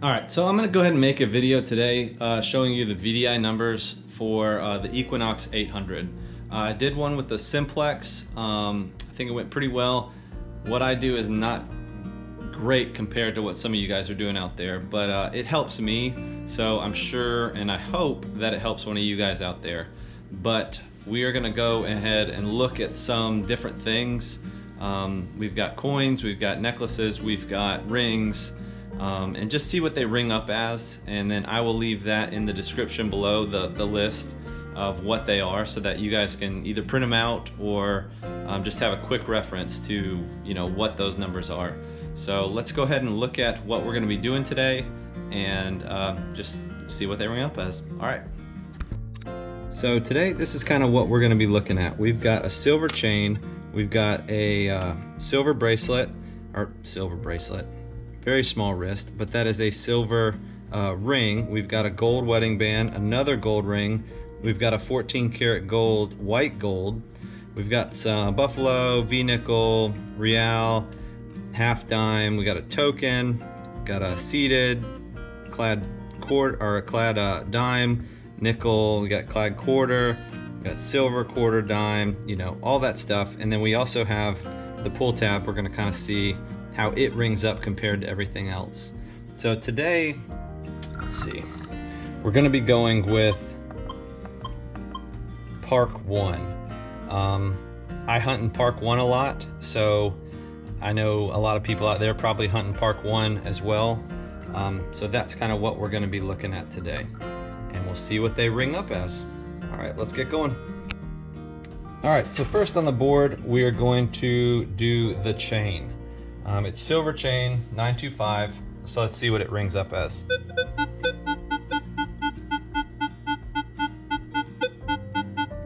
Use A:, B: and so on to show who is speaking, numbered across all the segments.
A: All right, so I'm gonna go ahead and make a video today showing you the VDI numbers for the Equinox 800. I did one with the Simplex. I think it went pretty well. What I do is not great compared to what some of you guys are doing out there, but it helps me, so I'm sure and I hope that it helps one of you guys out there. But we are gonna go ahead and look at some different things. We've got coins, we've got necklaces, we've got rings, and just see what they ring up as, and then I will leave that in the description below, the list of what they are, so that you guys can either print them out or just have a quick reference to what those numbers are. So let's go ahead and look at what we're going to be doing today and just see what they ring up as. All right. So today, this is kind of what we're going to be looking at. We've got a silver chain, we've got a silver bracelet, very small wrist, but that is a silver ring. We've got a gold wedding band, another gold ring. We've got a 14 karat gold, white gold. We've got some buffalo, V-nickel, real, half dime. We got a token, got a seated, Clad Quarter or Clad Dime, nickel. We got Clad Quarter, we got silver quarter dime, all that stuff. And then we also have the pull tab. We're going to kind of see how it rings up compared to everything else. So today, let's see, we're going to be going with PARK1. I hunt in PARK1 a lot, so I know a lot of people out there probably hunt in PARK1 as well. So that's kind of what we're going to be looking at today, and we'll see what they ring up as. All right, let's get going. All right, so first on the board, we are going to do the chain. It's silver chain, 925, so let's see what it rings up as.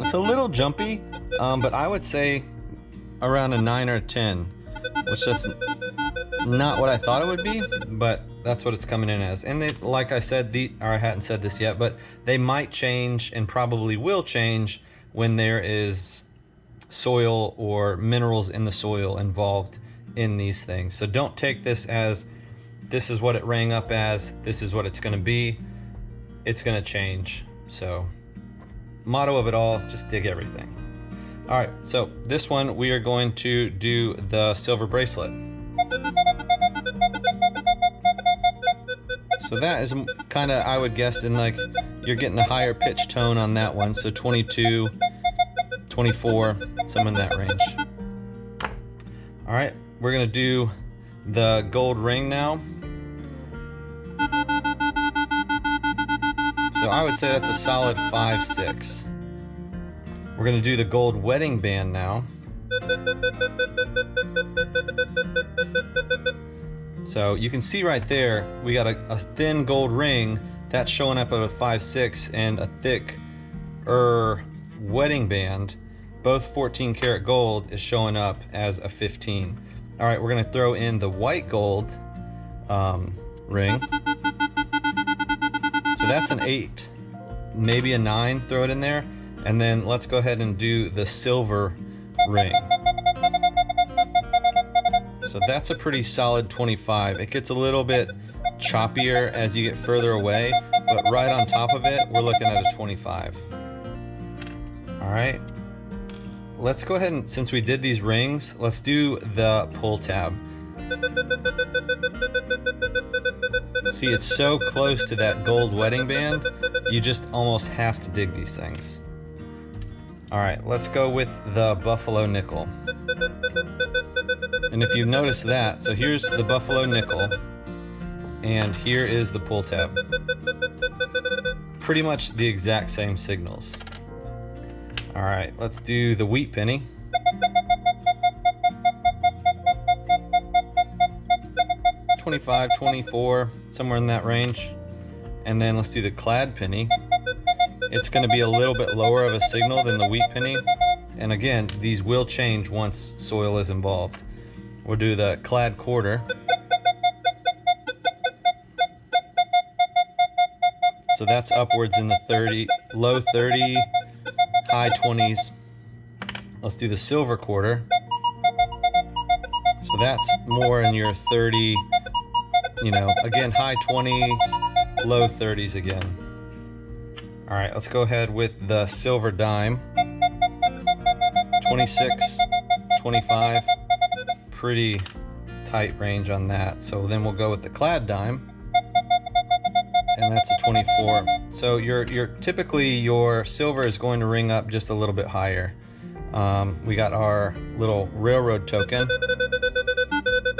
A: It's a little jumpy, but I would say around a 9 or a 10, which that's not what I thought it would be, but that's what it's coming in as. And they, like I said, or I hadn't said this yet, but they might change and probably will change when there is soil or minerals in the soil involved in these things. So don't take this as this is what it rang up as, this is what it's going to be. It's going to change. So motto of it all, just dig everything. All right, so this one we are going to do the silver bracelet. So that is kind of, I would guess, in like you're getting a higher pitch tone on that one, so 22, 24, some in that range. All right, we're gonna do the gold ring now. So I would say that's a solid 5-6. We're gonna do the gold wedding band now. So you can see right there, we got a thin gold ring that's showing up at a 5-6, and a thick wedding band, both 14 karat gold, is showing up as a 15. All right, we're gonna throw in the white gold ring. So that's an 8, maybe a 9, throw it in there. And then let's go ahead and do the silver ring. So that's a pretty solid 25. It gets a little bit choppier as you get further away, but right on top of it, we're looking at a 25. All right, let's go ahead and, since we did these rings, let's do the pull tab. See, it's so close to that gold wedding band, you just almost have to dig these things. All right, let's go with the buffalo nickel. And if you notice that, so here's the buffalo nickel, and here is the pull tab. Pretty much the exact same signals. All right, let's do the wheat penny. $25, $24, somewhere in that range. And then let's do the Clad Penny. It's going to be a little bit lower of a signal than the wheat penny. And again, these will change once soil is involved. We'll do the Clad Quarter. So that's upwards in the 30, low 30, high 20s. Let's do the silver quarter. So that's more in your 30, you know, again, high 20s, low 30s again. All right, let's go ahead with the silver dime. 26, 25, pretty tight range on that. So then we'll go with the Clad Dime, and that's a 24. So typically your silver is going to ring up just a little bit higher. We got our little railroad token.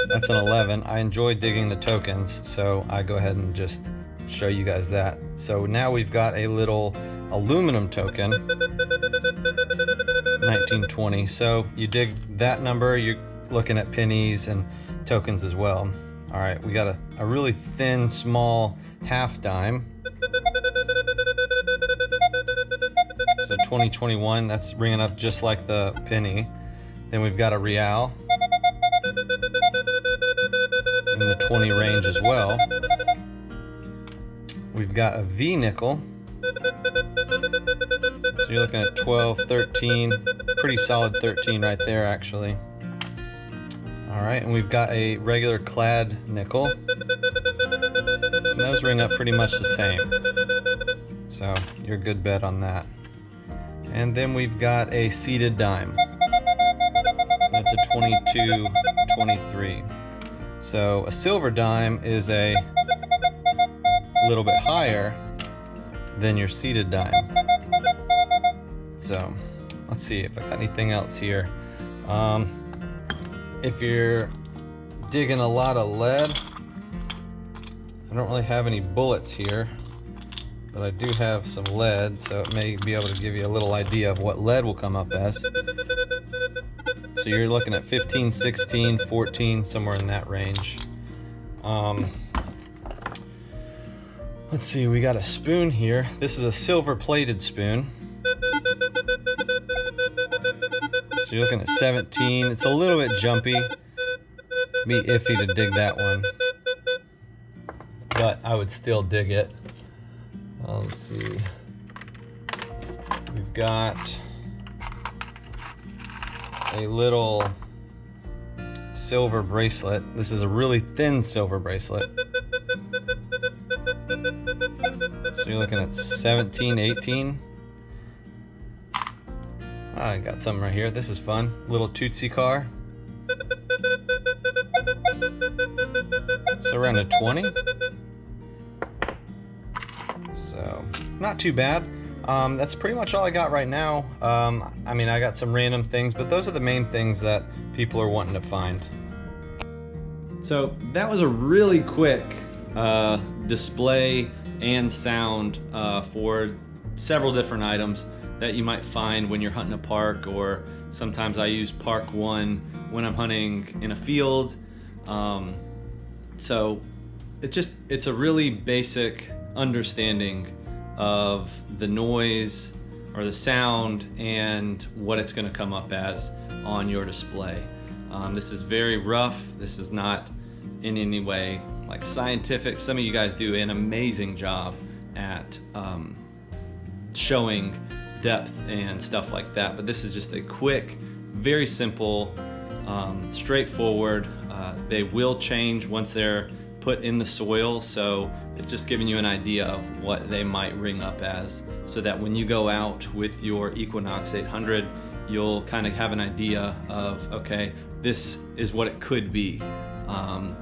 A: That's an 11. I enjoy digging the tokens, so I go ahead and just show you guys that. So now we've got a little aluminum token, 1920. So you dig that number, you're looking at pennies and tokens as well. All right, we got a really thin, small half dime. So 2021, that's ringing up just like the penny. Then we've got a real in the 20 range as well. We've got a V nickel. So you're looking at 12, 13, pretty solid 13 right there actually. All right, and we've got a regular Clad Nickel. And those ring up pretty much the same. So you're a good bet on that. And then we've got a seated dime. That's a 22, 23. So a silver dime is a little bit higher than your seated dime. So let's see if I got anything else here. If you're digging a lot of lead, I don't really have any bullets here, but I do have some lead, so it may be able to give you a little idea of what lead will come up as. So you're looking at 15, 16, 14, somewhere in that range. Let's see, we got a spoon here. This is a silver plated spoon. So you're looking at 17. It's a little bit jumpy. Be iffy to dig that one, but I would still dig it. Let's see. We've got a little silver bracelet. This is a really thin silver bracelet. So you're looking at 17, 18. I got something right here. This is fun. Little Tootsie Car. So around a 20. So not too bad. That's pretty much all I got right now. I mean, I got some random things, but those are the main things that people are wanting to find. So that was a really quick display and sound for several different items that you might find when you're hunting a park, or sometimes I use PARK1 when I'm hunting in a field. So it's a really basic understanding of the noise or the sound and what it's going to come up as on your display. This is very rough. This is not in any way like scientific. Some of you guys do an amazing job at showing depth and stuff like that, but this is just a quick, very simple, straightforward. They will change once they're put in the soil, so it's just giving you an idea of what they might ring up as, so that when you go out with your Equinox 800, you'll kind of have an idea of, okay, this is what it could be.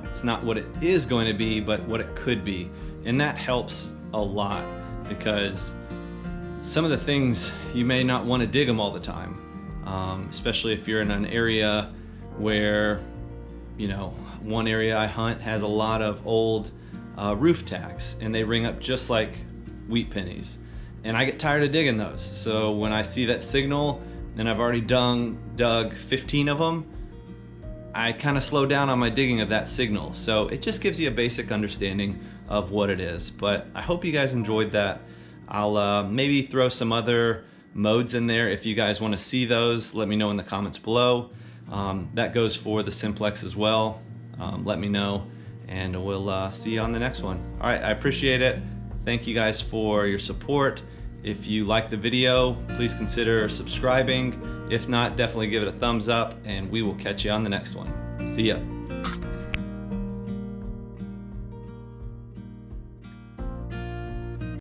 A: It's not what it is going to be, but what it could be. And that helps a lot, because some of the things you may not want to dig them all the time, especially if you're in an area where, you know, one area I hunt has a lot of old roof tacks, and they ring up just like wheat pennies, and I get tired of digging those. So when I see that signal and I've already dug 15 of them, I kind of slow down on my digging of that signal. So it just gives you a basic understanding of what it is. But I hope you guys enjoyed that. I'll maybe throw some other modes in there. If you guys want to see those, let me know in the comments below. That goes for the simplex as well. Let me know, and we'll see you on the next one. All right, I appreciate it. Thank you guys for your support. If you like the video, please consider subscribing. If not, definitely give it a thumbs up, and we will catch you on the next one. See ya.